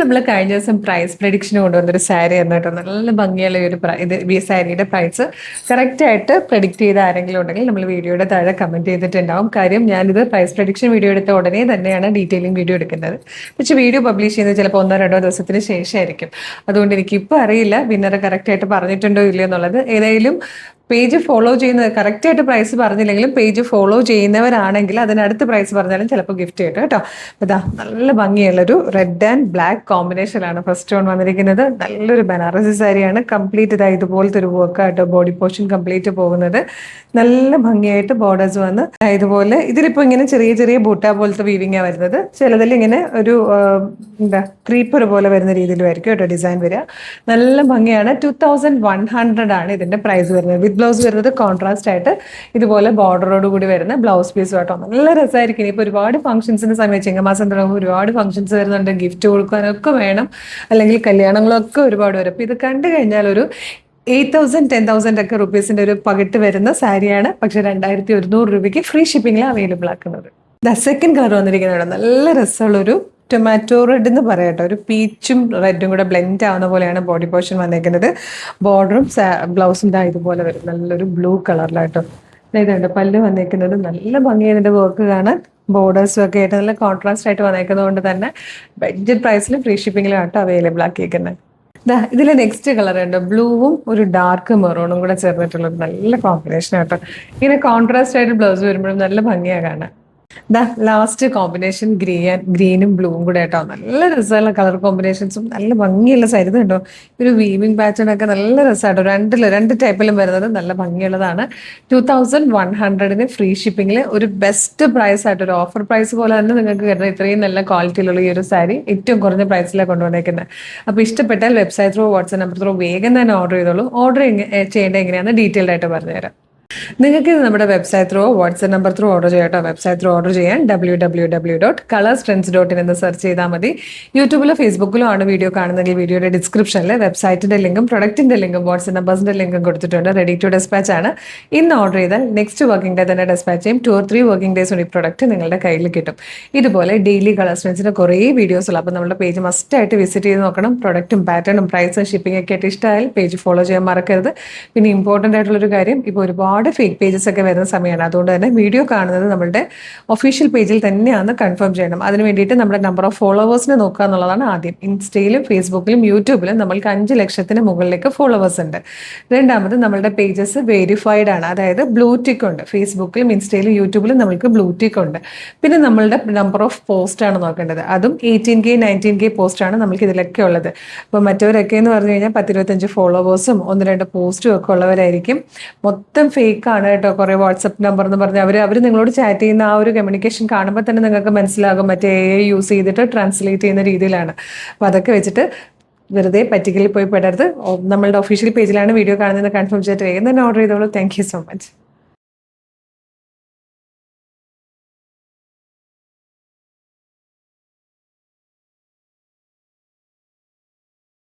നമ്മൾ കഴിഞ്ഞ ദിവസം പ്രൈസ് പ്രഡിക്ഷൻ കൊണ്ടുവന്നൊരു സാരി എന്നിട്ട് നല്ല ഭംഗിയുള്ള ഒരു ഇത് ഈ സാരിയുടെ പ്രൈസ് കറക്റ്റായിട്ട് പ്രഡിക്റ്റ് ചെയ്ത ആരെങ്കിലും ഉണ്ടെങ്കിൽ നമ്മൾ വീഡിയോയുടെ താഴെ കമൻറ്റ് ചെയ്തിട്ടുണ്ടാവും. കാര്യം ഞാനിത് പ്രൈസ് പ്രഡിക്ഷൻ വീഡിയോ എടുത്ത ഉടനെ തന്നെയാണ് ഡീറ്റെയിലിംഗ് വീഡിയോ എടുക്കുന്നത്. പക്ഷേ വീഡിയോ പബ്ലിഷ് ചെയ്യുന്നത് ചിലപ്പോൾ 1-2 ദിവസത്തിന് ശേഷമായിരിക്കും. അതുകൊണ്ട് എനിക്കിപ്പോൾ അറിയില്ല വിന്നർ കറക്റ്റായിട്ട് പറഞ്ഞിട്ടുണ്ടോ ഇല്ലയോ എന്നുള്ളത്. ഏതായാലും പേജ് ഫോളോ ചെയ്യുന്നത് കറക്റ്റായിട്ട് പ്രൈസ് പറഞ്ഞില്ലെങ്കിലും പേജ് ഫോളോ ചെയ്യുന്നവരാണെങ്കിൽ അതിനടുത്ത് പ്രൈസ് പറഞ്ഞാലും ചിലപ്പോൾ ഗിഫ്റ്റ് കിട്ടും കേട്ടോ. ഇതാ നല്ല ഭംഗിയുള്ളൊരു റെഡ് ആൻഡ് ബ്ലാക്ക് കോമ്പിനേഷനിലാണ് ഫസ്റ്റ് ഓൺ വന്നിരിക്കുന്നത്. നല്ലൊരു ബനാറസി സാരിയാണ്. കംപ്ലീറ്റ് ഇതാ ഇതുപോലത്തെ ഒരു വർക്കായിട്ട് ബോഡി പോർഷൻ കംപ്ലീറ്റ് പോകുന്നത്. നല്ല ഭംഗിയായിട്ട് ബോർഡേഴ്സ് വന്ന് ഇതുപോലെ ഇതിലിപ്പോൾ ഇങ്ങനെ ചെറിയ ചെറിയ ബൂട്ട പോലത്തെ വീവിങ്ങാണ് വരുന്നത്. ചിലതിൽ ഇങ്ങനെ ഒരു എന്താ ക്രീപ്പർ പോലെ വരുന്ന രീതിയിലുമായിരിക്കും കേട്ടോ ഡിസൈൻ വരിക. നല്ല ഭംഗിയാണ്. 2100 ആണ് ഇതിന്റെ പ്രൈസ് വരുന്നത്. വിത്ത് ബ്ലൗസ് വരുന്നത് കോൺട്രാസ്റ്റ് ആയിട്ട് ഇതുപോലെ ബോർഡറോട് കൂടി വരുന്ന ബ്ലൗസ് പീസ് കേട്ടോ. നല്ല രസമായിരിക്കും. ഇനിയിപ്പോൾ ഒരുപാട് ഫംഗ്ഷൻസിന്റെ സമയം ചിങ്ങമാസം തുടങ്ങുമ്പോൾ ഒരുപാട് ഫംഗ്ഷൻസ് വരുന്നുണ്ട്. ഗിഫ്റ്റ് കൊടുക്കാനൊക്കെ വേണം, അല്ലെങ്കിൽ കല്യാണങ്ങളൊക്കെ ഒരുപാട് വരും. അപ്പോൾ ഇത് കണ്ടു കഴിഞ്ഞാൽ ഒരു 8,000 10,000 ഒക്കെ റുപ്പീസിന്റെ ഒരു പകിട്ട് വരുന്ന സാരിയാണ്. പക്ഷെ 2,100 രൂപയ്ക്ക് ഫ്രീ ഷിപ്പിംഗിൽ അവൈലബിൾ ആക്കുന്നത്. സെക്കൻഡ് കളർ വന്നിരിക്കുന്നതാണ് നല്ല രസമുള്ളൊരു ടൊമാറ്റോ റെഡ് എന്ന് പറയട്ടെ, ഒരു പീച്ചും റെഡും കൂടെ ബ്ലെൻഡ് ആവുന്ന പോലെയാണ് ബോഡി പോർഷൻ വന്നേക്കുന്നത്. ബോർഡറും ബ്ലൗസും ഇതാ ഇതുപോലെ വരും, നല്ലൊരു ബ്ലൂ കളറിലായിട്ടോ. ഇതുണ്ട് പല്ല് വന്നേക്കുന്നത്. നല്ല ഭംഗിയാണ് ഇതിന്റെ വർക്ക് കാണാൻ. ബോർഡേഴ്സും ഒക്കെ ആയിട്ട് നല്ല കോൺട്രാസ്റ്റ് ആയിട്ട് വന്നേക്കുന്നത് കൊണ്ട് തന്നെ ബഡ്ജറ്റ് പ്രൈസിലും ഫ്രീ ഷിപ്പിംഗിലും ആട്ടോ അവൈലബിൾ ആക്കിയേക്കുന്നത്. ഇതിലെ നെക്സ്റ്റ് കളർ ഉണ്ട് ബ്ലൂവും ഒരു ഡാർക്ക് മെറൂണും കൂടെ ചേർന്നിട്ടുള്ള നല്ല കോമ്പിനേഷൻ ആട്ടോ. ഇങ്ങനെ കോൺട്രാസ്റ്റ് ആയിട്ട് ബ്ലൗസ് വരുമ്പോഴും നല്ല ഭംഗിയാണ് കാണാൻ. ലാസ്റ്റ് കോമ്പിനേഷൻ ഗ്രീനും ബ്ലൂവും കൂടെ കേട്ടോ. നല്ല രസമുള്ള കളർ കോമ്പിനേഷൻസും നല്ല ഭംഗിയുള്ള സാരി കേട്ടോ. ഒരു വീവിംഗ് പാറ്റേണൊക്കെ നല്ല രസമായിട്ടോ. രണ്ട് ടൈപ്പിലും വരുന്നത് നല്ല ഭംഗിയുള്ളതാണ്. 2100 ഫ്രീ ഷിപ്പിംഗിൽ ഒരു ബെസ്റ്റ് പ്രൈസ് ആയിട്ട് ഒരു ഓഫർ പ്രൈസ് പോലെ തന്നെ നിങ്ങൾക്ക് കിട്ടുന്നത്. ഇത്രയും നല്ല ക്വാളിറ്റിയിലുള്ള ഈ ഒരു സാരി ഏറ്റവും കുറഞ്ഞ പ്രൈസിലാണ് കൊണ്ടുവന്നേക്കുന്നത്. അപ്പോൾ ഇഷ്ടപ്പെട്ടാൽ website through WhatsApp number through വേഗം തന്നെ ഓർഡർ ചെയ്തോളൂ. ഓർഡർ ചെയ്യേണ്ടത് എങ്ങനെയാണെന്ന് ഡീറ്റെയിൽഡ് ആയിട്ട് പറഞ്ഞുതരാം. നിങ്ങൾക്ക് ഇത് നമ്മുടെ website through WhatsApp number through order ചെയ്യാം കേട്ടോ. വെബ്സൈറ്റ് ത്രൂ ഓർഡർ ചെയ്യാൻ www.colorstrends.in എന്ന് സെർച്ച് ചെയ്താൽ മതി. യൂട്യൂബിലോ ഫേസ്ബുക്കിലോ ആണ് വീഡിയോ കാണുന്നെങ്കിൽ വീഡിയോയുടെ ഡിസ്ക്രിപ്ഷനിൽ വെബ്സൈറ്റിന്റെ ലിങ്കും പ്രൊഡക്റ്റിന്റെ ലിങ്കും വാട്സ്ആപ്പ് നമ്പേഴ്സിന്റെ ലിങ്കും കൊടുത്തിട്ടുണ്ട്. റെഡി ടു ഡെസ്പാച്ച് ആണ്. ഇന്ന് ഓർഡർ ചെയ്താൽ നെക്സ്റ്റ് വർക്കിംഗ് ഡേ തന്നെ ഡെസ്പാച്ച് ചെയ്യും. 2 or 3 വർക്കിംഗ് ഡേയ്സ് ഈ പ്രൊഡക്റ്റ് നിങ്ങളുടെ കയ്യിൽ കിട്ടും. ഇതുപോലെ ഡെയിലി കളർ സ്ട്രെൻസിന്റെ കുറേ വീഡിയോസ് ഉള്ള അപ്പോൾ നമ്മുടെ പേജ് മസ്റ്റായിട്ട് വിസിറ്റ് ചെയ്ത് നോക്കണം. പ്രൊഡക്റ്റും പാറ്റേണും പ്രൈസും ഷിപ്പിംഗ് ഒക്കെ ആയിട്ട് ഇഷ്ടമായാൽ പേജ് ഫോളോ ചെയ്യാൻ മറക്കരുത്. പിന്നെ ഇമ്പോർട്ടൻ്റ് ആയിട്ടുള്ളൊരു കാര്യം, ഇപ്പോൾ ഒരുപാട് ഫേക്ക് പേജസ് ഒക്കെ വരുന്ന സമയമാണ്. അതുകൊണ്ട് തന്നെ വീഡിയോ കാണുന്നത് നമ്മുടെ ഒഫീഷ്യൽ പേജിൽ തന്നെയാണ് കൺഫേം ചെയ്യണം. അതിന് വേണ്ടിയിട്ട് നമ്മുടെ നമ്പർ ഓഫ് ഫോളോവേഴ്സിനെ നോക്കുക എന്നുള്ളതാണ് ആദ്യം. ഇൻസ്റ്റയിലും ഫേസ്ബുക്കിലും യൂട്യൂബിലും നമ്മൾക്ക് 5 ലക്ഷത്തിന് മുകളിലേക്ക് ഫോളോവേഴ്സ് ഉണ്ട്. രണ്ടാമത് നമ്മളുടെ പേജസ് വെരിഫൈഡ് ആണ്, അതായത് ബ്ലൂ ടിക്ക് ഉണ്ട്. ഫേസ്ബുക്കിലും ഇൻസ്റ്റയിലും യൂട്യൂബിലും നമ്മൾക്ക് ബ്ലൂ ടിക്ക് ഉണ്ട്. പിന്നെ നമ്മളുടെ നമ്പർ ഓഫ് പോസ്റ്റ് ആണ് നോക്കേണ്ടത്. അതും 18K 19K പോസ്റ്റ് ആണ് നമ്മൾക്ക് ഇതിലൊക്കെ ഉള്ളത്. അപ്പോൾ മറ്റവരൊക്കെ എന്ന് പറഞ്ഞു കഴിഞ്ഞാൽ 10-25 ഫോളോവേഴ്സും 1-2 പോസ്റ്റും ഒക്കെ ഉള്ളവരായിരിക്കും. മൊത്തം ഫേക്ക് ആണ് കേട്ടോ. കുറേ വാട്സപ്പ് നമ്പർ എന്ന് പറഞ്ഞാൽ അവർ നിങ്ങളോട് ചാറ്റ് ചെയ്യുന്ന ആ ഒരു കമ്മ്യൂണിക്കേഷൻ കാണുമ്പോൾ തന്നെ നിങ്ങൾക്ക് മനസ്സിലാകും മറ്റേ AI യൂസ് ചെയ്തിട്ട് ട്രാൻസ്ലേറ്റ് ചെയ്യുന്ന രീതിയിലാണ്. അപ്പോൾ അതൊക്കെ വെച്ചിട്ട് വെറുതെ പറ്റിക്കലിൽ പോയി പെടരുത്. നമ്മളുടെ ഒഫീഷ്യൽ പേജിലാണ് വീഡിയോ കാണുന്നത് കൺഫേം ചെയ്തിട്ട് വേഗം തന്നെ ഓർഡർ ചെയ്തോളൂ. Thank you so much.